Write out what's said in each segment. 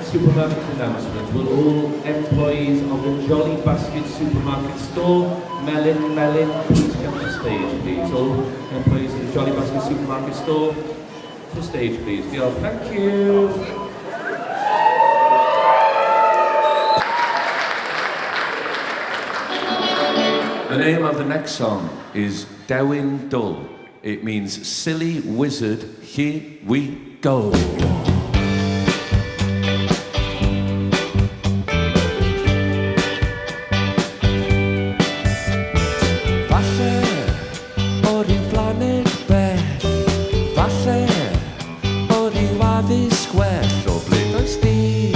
supermarket announcement. Will all employees of the Jolly Basket supermarket store, Melin Melyn, please come to stage, please. All employees of the Jolly Basket supermarket store, to stage, please. Diolch, thank you. The name of the next song is Dewin Dwl. It means silly wizard, here we go. Falle o ryw blaned bell, falle o ryw addysg gwell, o ble does di,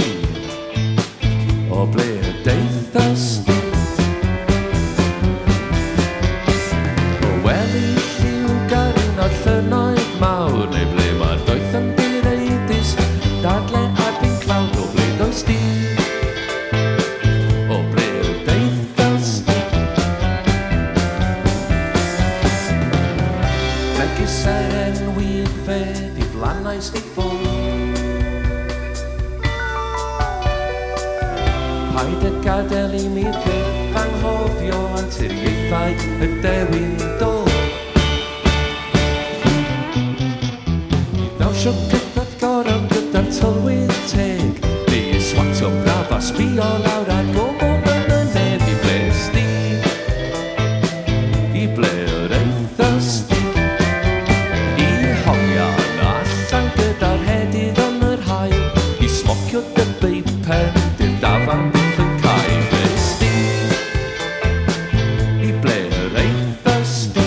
o ble y deithas di. Llynoedd mawr, neu ble mae doeth yn direidus, dadle a dim clawd, o ble does di, o ble y deithas di. Megis seren wyddfed I flanais di ffwrdd. Paid y gadael I mi fydd anghofio anturiaethau y Dewin Dwl. Sio gyda'r goron gyda'r tylwyth teg, fi swatio braf a sbio lawr a gomo yn y nef I ble ysdi, I ble yr eithas di. I hongia yn allan gyda'r hedydd yn yr hael, I smocio dy beip pen, dy'r dafarn byth yn cael ble ysdi, I ble yr eithas di.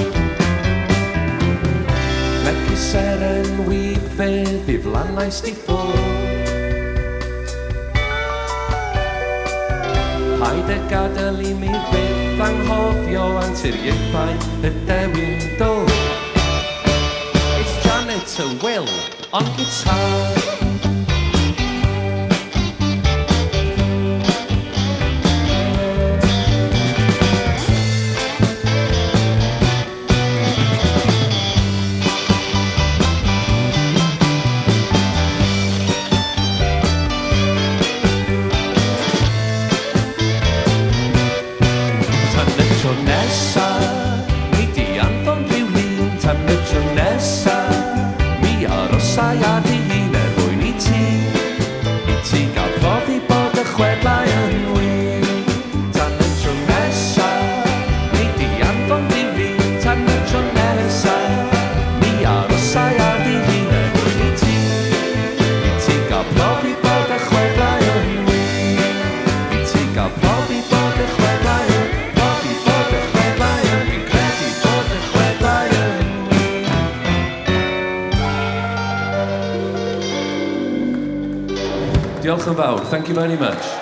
Megis seren wyddfed I flanais di ffwrdd. Paid y gadael I mi fydd anghofio anturiaethau y Dewin Dwl. It's Janet a Will on guitar. Diolch yn fawr. Thank you very much.